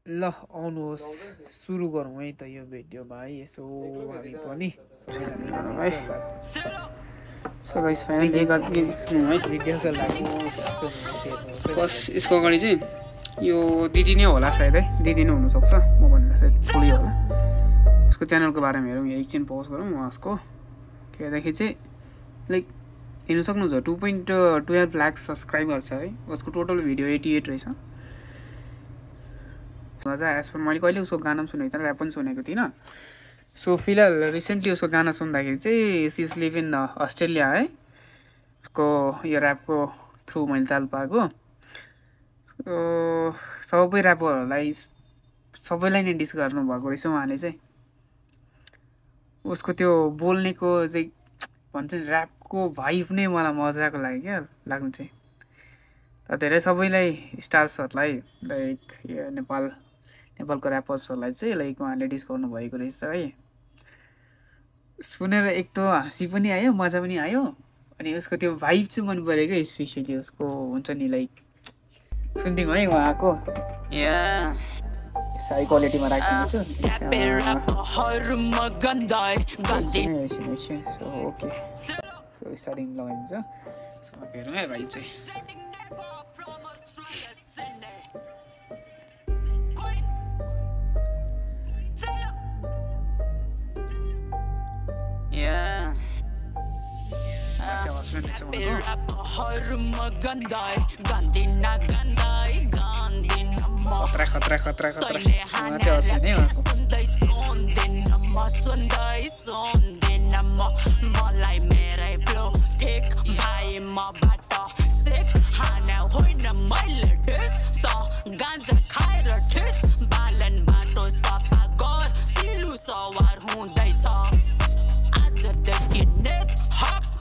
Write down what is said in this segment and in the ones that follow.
ल आउनुहोस् सुरु गरौँ है त यो भिडियो भाइ यसो हामी पनि है सो गाइस फाइनली एक आदमी है भिडियोको लागि बस यसको अगाडि चाहिँ यो दिदी नै होला सायद है दिदी नै हुनसक्छ म भनेर सायद छोडी होला उसको च्यानलको बारेमा हेरौँ एकछिन पज गरौँ उहाँको के भन्दाखेरि चाहिँ लाइक हेर्नु सक्नुहुन्छ 2.12 लाख सब्सक्राइबर छ है उसको टोटल भिडियो 88 रहेछ मजा एज पर मैले कहिले उसको गाना पनि सुनेको थिएन ऱ्याप पनि सुनेको थिइनँ सो फिलहाल रिसेन्टली उसको गाना सुन्दाखेरि चाहिँ सिज लिभ इन अस्ट्रेलिया है उसको यो ऱ्यापको थ्रु मैले चाल पाएको सबै ऱ्यापरहरूलाई सबैलाई नै डिस गर्नुभएको रहेछ उहाँले चाहिँ उसको त्यो बोल्नेको चाहिँ भन्छ नि ऱ्यापको भाइब नै मलाई मजाको लाग्यो क्या लाग्नु चाहिँ तर धेरै सबैलाई स्टार्सहरूलाई लाइक यो नेपालको ऱ्यापर्सहरूलाई चाहिँ लाइक उहाँले डिस गर्नुभएको रहेछ है सुनेर एक त हाँसी पनि आयो मजा पनि आयो अनि उसको त्यो भाइब चाहिँ मन पऱ्यो क्या स्पेसली उसको हुन्छ नि लाइक सुनिदिउँ है उहाँको हाई क्वालिटीमा राखिदिएको छु ओके सो स्टार्टिङ लगाइदिन्छ सो हेरौँ है भाइ चाहिँ खतरा खतरा खतरा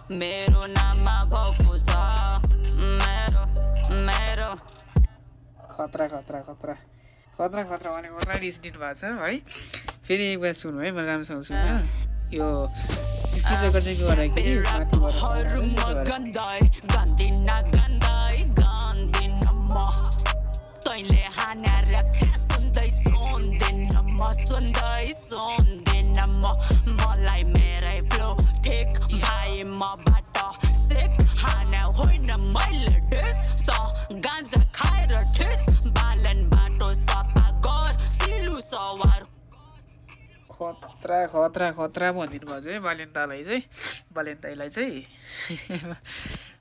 मेरो नाममा भएको छ मेरो खतरा खतरा खतरा खतरा खतरा भनेको खतरा रिस दिनु भएको छ है फेरि एक बार सुन्नु है मैले राम्रोसँग सुन्नु यो स्क्रिन रेकर्डिङ गर्दाखेरि मलाई मेरै फ्लो ठिक भाइ मबाट सिक हाना होइन मैले डिस त गाँजा खाएर ठिस बालन बाटो सफा गर सिलु सवार खतरा खतरा खतरा भनिदिनु भएको चाहिँ बालेन दाइलाई चाहिँ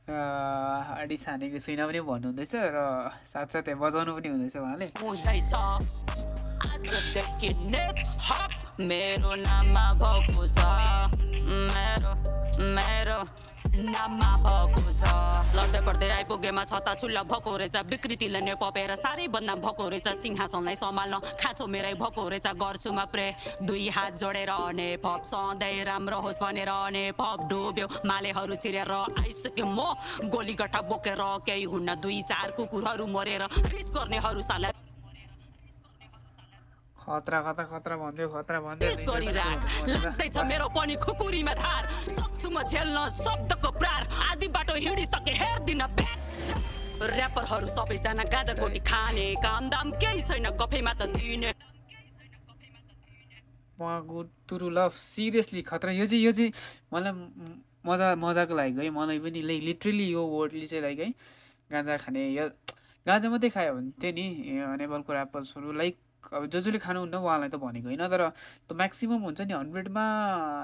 अडी छानेको छुइनँ पनि भन्नुहुँदैछ र साथसाथै बजाउनु पनि हुँदैछ उहाँले मेरो नाममा भएको छ मेरो नाममा भएको छ लड्दै पढ्दै आइपुगेमा छता छुल्ला भएको रहेछ विकृतिले नै पपेर साह्रै बदनाम भएको रहेछ सिंहासनलाई सम्हाल्न खाँचो मेरै भएको रहेछ गर्छुमा प्रे दुई हात जोडेर ने पप सधैँ राम्रो होस् भनेर ने पप डुब्यो मालेहरू छिरेर आइसक्यो म गोली गट्टा बोकेर केही हुन्न 2-4 कुकुरहरू मरेर रिस गर्नेहरू साला खतरा खतरा खतरा भन्दै लाग्दैछ मेरो पनि खुकुरीमा धार सक्छु म झेल्न शब्दको प्रार आदि बाटो हिँडिसके हेर्दिन ऱ्यापरहरू सबैजना गाजा गोटी खाने काम दाम केही छैन गफैमा त दिने तुरु लभ सिरियसली खतरा यो चाहिँ मलाई मजाको लाग्यो है मलाई पनि लाइक लिटरली यो वर्डले चाहिँ लाइक है गाँजा खाने या गाँजा मात्रै खायो भने थियो नि नेपालको ऱ्यापर्सहरू लाइक अब जसले खानुहुन्न उहाँलाई त भनेको होइन तर त्यो म्याक्सिमम् हुन्छ नि 100मा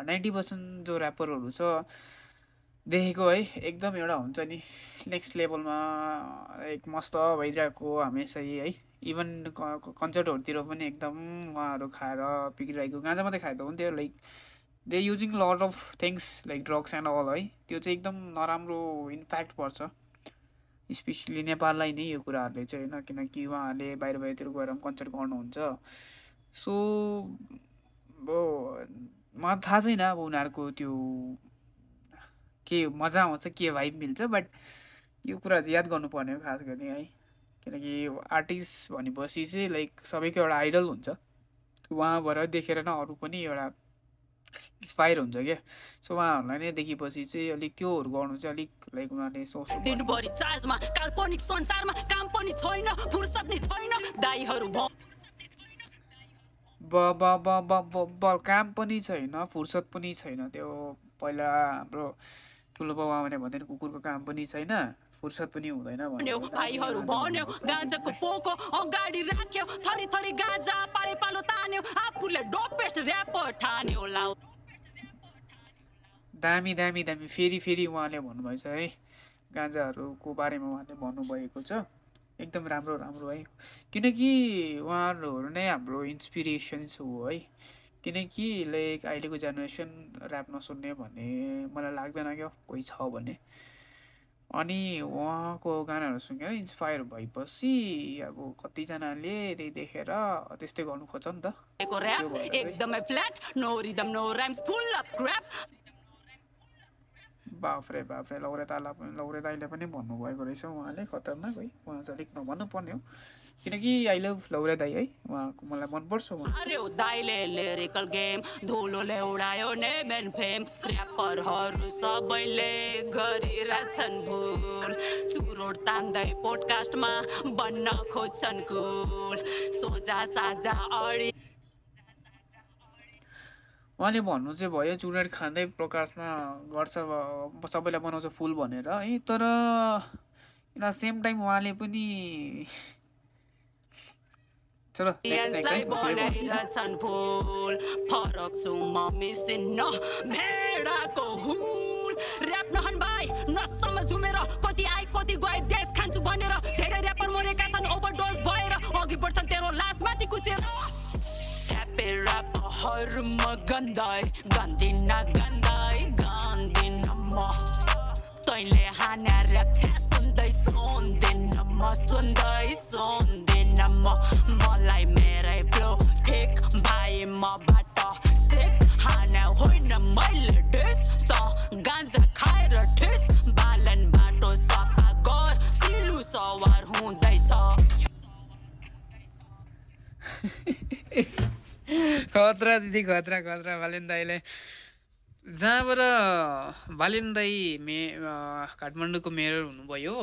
90% जो ऱ्यापरहरू छ देखेको है एकदम एउटा हुन्छ नि नेक्स्ट लेभलमा एक मस्त भइरहेको हमेसा है इभन कन्सर्टहरूतिर पनि एकदम उहाँहरू खाएर पिकिरहेको गाँजा मात्रै खाएको पनि थियो like they using lot of things like drugs and all है त्यो चाहिँ एकदम नराम्रो इम्प्याक्ट पर्छ स्पेसली नेपाललाई नै यो कुराहरूले चाहिँ होइन किनकि उहाँहरूले बाहिरतिर गएर पनि कन्सर्ट गर्नुहुन्छ सो मलाई थाहा छैन अब उनीहरूको त्यो के मजा आउँछ के भाइब मिल्छ बट यो कुरा चाहिँ याद गर्नुपर्ने हो खास गरी है किनकि आर्टिस्ट भनेपछि चाहिँ लाइक सबैको एउटा आइडल हुन्छ उहाँबाट देखेर नै अरू पनि एउटा इन्स्पायर हुन्छ क्या सो उहाँहरूलाई नै देखेपछि चाहिँ अलिक त्योहरू गर्नु चाहिँ अलिक लाइक उनीहरूले सोच्नु दिनभरि चार्जमा काल्पनिक संसारमा काम पनि छैन फुर्सद नि छैन दाइहरू काम पनि छैन फुर्सद पनि छैन त्यो पहिला हाम्रो ठुलो बाबुआमाले भन्दैन कुकुरको काम पनि छैन फुर्सद पनि हुँदैन भाइहरू भन्यो गाँजाको पोको अगाडि राख्यो थरी थरी गाँजा पाले पालो तान्यो आफूले डोपेस्ट र्यापर ठान्यो लाउ दामी दामी दामी फेरि उहाँले भन्नुभएछ है गाँजाहरूको बारेमा उहाँले भन्नुभएको छ एकदम राम्रो राम्रो है किनकि उहाँहरू नै हाम्रो इन्सपिरेसन्स हो है किनकि लाइक अहिलेको जेनेरेसन ऱ्याप नसुन्ने भन्ने मलाई लाग्दैन क्या कोही छ भने अनि उहाँको गानाहरू सुनेर इन्सपायर भएपछि अब कतिजनाले त्यही देखेर त्यस्तै गर्नु खोज्छ नि त एकदमै flat no rhythm no rhymes full of crap बाफ्रे लौरे दाइले पनि भन्नुभएको रहेछ उहाँले खतरनाक है उहाँ चाहिँ अलिक नभन्नु पर्ने हो किनकि आई लभ लौरे दाइ है उहाँको मलाई मनपर्छ अरे दाइले लिरिकल गेम धुलोले उडायो नेम एन्ड फेम र्यापरहरू सबैले गरिरहेछन् भुल चुरोट तान्दै पोडकास्टमा बन्न खोज्छन् कुल सोझा साझा अडी उहाँले भन्नु चाहिँ भयो चुरोट खाँदै प्रकाशमा गर्छ सबैलाई बनाउँछ फुल भनेर है तर इन सेम टाइम उहाँले पनि चलो बनाइरहेछन् फुल फरक छु म मिसिन्न भेडाको हुल ऱ्याप नहन भाइ नसम्झु मेरो कति आइ कति गए देश खान्छु भनेर धेरै ऱ्यापर मरेका छन् ओभरडोज भएर अघि बढ्छन् तेरो लासमाथि कुचेर ह्याप्पीहरुमा गन्धाइ गन्दिन म तैँले हाने ऱ्याप सुन्दै सुन्दिन म मलाई मेरै फ्लो ठिक भाइ मबाट सिक हाने होइन मैले डिस त गान्जा खाएर ठिस बालन बाटो सफा गर सिलु सवार हुँदैछ खतरा दिदी खतरा भालेन दाइले जहाँबाट भालेन दाइ काठमाडौँको मेयर हुनुभयो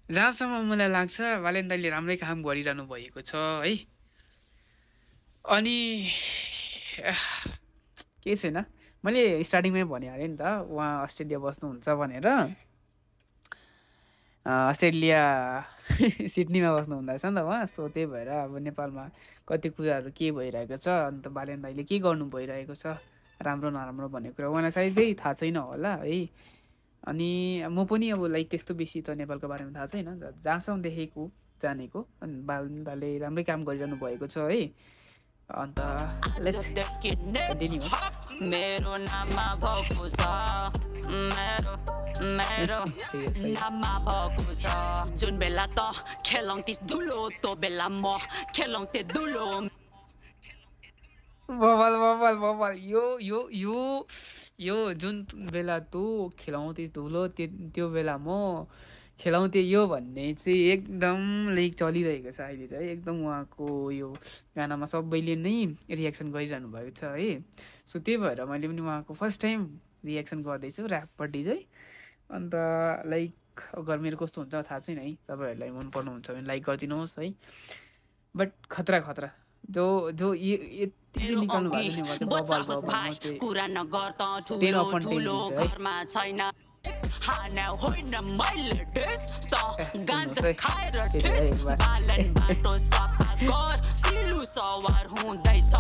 जहाँसम्म मलाई लाग्छ भालेन दाइले राम्रै काम गरिरहनु भएको छ है अनि केही छैन मैले स्टार्टिङमै भनिहालेँ नि त उहाँ अस्ट्रेलिया बस्नुहुन्छ भनेर अस्ट्रेलिया सिडनीमा बस्नुहुँदो रहेछ नि त उहाँ सो त्यही भएर अब नेपालमा कति कुराहरू के भइरहेको छ अन्त भालेन दाइले के गर्नु भइरहेको छ राम्रो नराम्रो भन्ने कुरा उहाँलाई सायदै थाहा छैन होला है अनि म पनि अब लाइक त्यस्तो बेसी त नेपालको बारेमा थाहा छैन जहाँसम्म देखेको जानेको अनि भालेन दाइले राम्रै काम गरिरहनु भएको छ है अन्त मेरो नाममा भएको छ मेरो नाममा भएको छ जुन बेला त खेलाउँथिस् धुलो त्यो बेला म खेलाउँथे धुलो बबल यो जुन बेला तँ खेलाउँथिस् धुलो त्यो बेला म खेलाउँथे यो भन्ने चाहिँ एकदम लाइक चलिरहेको छ अहिले त है एकदम उहाँको यो गानामा सबैले नै रियाक्सन गरिरहनु भएको छ है सो त्यही भएर मैले पनि उहाँको फर्स्ट टाइम रियाक्सन गर्दैछु ऱ्यापपट्टि चाहिँ अन्त लाइक अगर मेरो कस्तो हुन्छ थाहा छैन है तपाईँहरूलाई मन पर्नुहुन्छ भने लाइक गरिदिनुहोस् है बट खतरा जो यति चाहिँ निकाल्नु भएको हाने होइन मैले डिस त गान्जा खाएर ठिस बालन बाटो सफा गर सिलु सवार हुँदैछ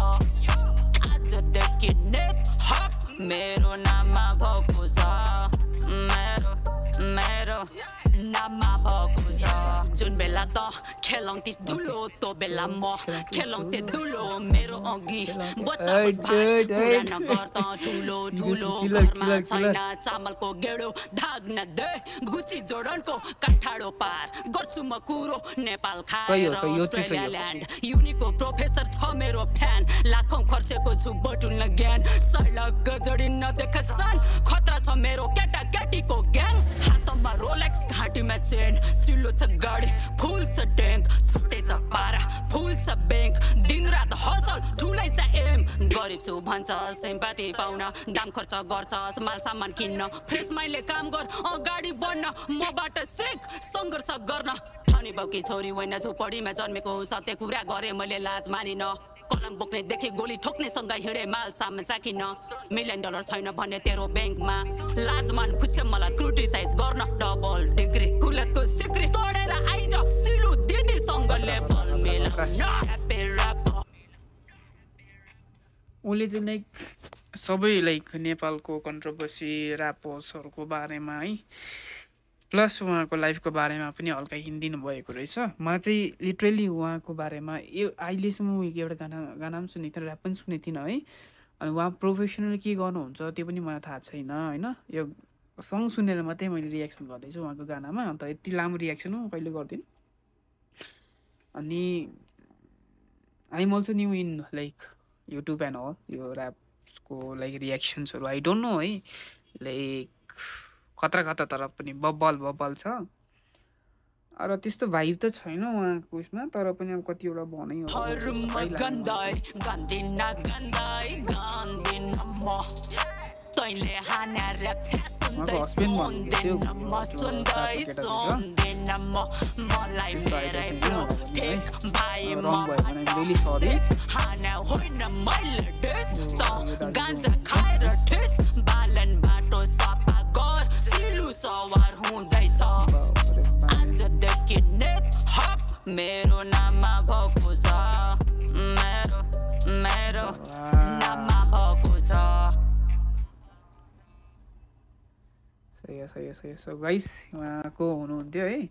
आजदेखि नेट हक मेरो नाममा भएको छ मेरो नाममा भएको छ जुन बेला त खेलाउँथिस् धुलो त्यो बेला म खेलाउँथे धुलो मेरो अघि बच्चाहोस् भाइ कुरा नगर त ठुलो घरमा छैन चामलको गेडो धाग्न दे गुची जोर्डनको काठाडो पार गर्छु म कुरो नेपाल खाएर अस्ट्रेलिया ल्यान्ड युनिको प्रोफेसर छ मेरो फ्यान लाखौं खर्चेको छु बटुल्न ज्ञान सैलक गजडी नदेख सन खतरा छ मेरो केटाकेटीको ग्याङ हातमा रोलेक्स घाँटीमा चेन चिल्लो छ गाडी फुल छ ट्याङ्क छुट्टै छ पारा फुल छ ब्याङ्क दिनरात हसल ठुलै छ एम गरिब छु भन्छ सिम्पथी पाउन दाम खर्च गर्छस् माल सामान किन्न फ्रेस माइन्डले काम गर अगाडि बढ्न मबाट सिक सङ्घर्ष गर्न धनी बाउकी छोरी होइन झोपडीमा जन्मेको सत्य कुरा गरे मैले लाज मानिन कलम बोक्नेदेखि गोली ठोक्नेसँग हिँडे माल सामान चाकिन $1 million छैन भने तेरो ब्याङ्कमा लाजमान पुग्छ मलाई क्रिटिसाइज गर्न डबल डिग्री कुलतको सिक्री तोडेर आइज सिलु दिदीसँग लेभल मिला उसले चाहिँ लाइक सबै लाइक नेपालको कन्ट्रोभर्सी ऱ्यापर्सहरूको बारेमा है प्लस उहाँको लाइफको बारेमा पनि हल्का हिँडिदिनु भएको रहेछ मलाई चाहिँ लिटरली उहाँको बारेमा अहिलेसम्म एउटा गाना पनि सुनेको थिएँ ऱ्याप पनि सुनेको थिइनँ है अनि उहाँ प्रोफेसनल के गर्नुहुन्छ त्यो पनि मलाई थाहा छैन होइन यो सङ सुनेर मात्रै मैले रियाक्सन गर्दैछु उहाँको गानामा अन्त यति लामो रियाक्सन हो कहिले गर्दिनँ अनि I am also new in like YouTube and all यो ऱ्यापको लाइक रियाक्सन्सहरू आई डोन्ट नो है लाइक खतरा खतरा तर पनि बब्बल छ र त्यस्तो भाइब त छैन उहाँको उसमा तर पनि अब कतिवटा भनै सवार हुँदैछ आजदेखि नेट हप मेरो नाममा भएको छ मेरो नाममा भएको छ सही सो गाइस उहाँको हुनुहुन्थ्यो है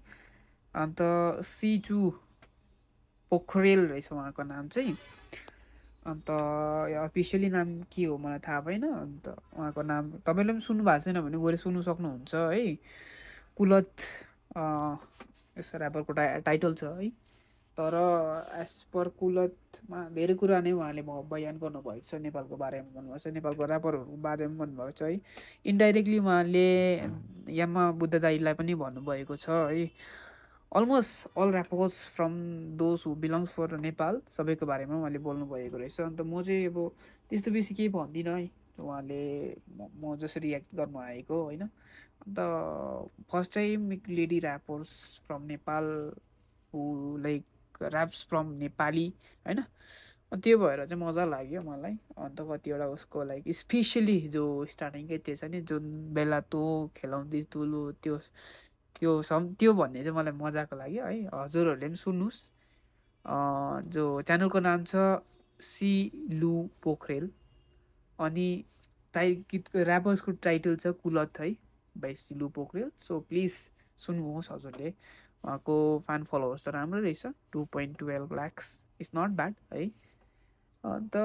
अन्त सिचु पोखरेल रहेछ उहाँको नाम चाहिँ अन्त अफिसियली नाम के हो मलाई थाहा भएन अन्त उहाँको नाम तपाईँले पनि सुन्नु भएको छैन भने गएर सुन्नु सक्नुहुन्छ है कुलत यस्तो ऱ्यापरको टाइटल छ है तर एज पर कुलतमा धेरै कुरा नै उहाँले बयान गर्नुभएको छ नेपालको बारेमा भन्नुभएको छ नेपालको ऱ्यापरहरूको बारेमा भन्नुभएको छ है इन्डाइरेक्टली उहाँले यामा बुद्ध दाईलाई पनि भन्नुभएको छ है almost all rappers from those who belongs for Nepal सबैको बारेमा उहाँले बोल्नु भएको रहेछ अन्त म चाहिँ अब त्यस्तो बेसी केही भन्दिनँ है उहाँले म जसरी रियाक्ट गर्नु आएको होइन अन्त first time lady rappers from Nepal who like raps from Nepali होइन त्यो भएर चाहिँ मजा लाग्यो मलाई अन्त कतिवटा उसको लाइक स्पेसली जो स्टार्टिङकै त्यो छ नि जुन बेला तँ खेलाउँदै तुलु त्यो भन्ने चाहिँ मलाई मजाको लाग्यो है हजुरहरूले पनि सुन्नुहोस् जो च्यानलको नाम छ सिलु पोखरेल अनि गीतको ऱ्यापर्सको टाइटल छ कुलत है बाई सिलु पोखरेल सो प्लिज सुन्नुहोस् हजुरले उहाँको फ्यान फलोवर्स त राम्रो रहेछ 2.12 lakhs इट्स नट ब्याड है अन्त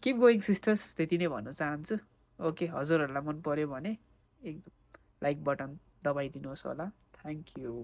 किप गोइङ सिस्टर्स त्यति नै भन्न चाहन्छु ओके हजुरहरूलाई मन पऱ्यो भने एकदम लाइक बटन दबाइदिनुहोस् होला थ्याङ्क यू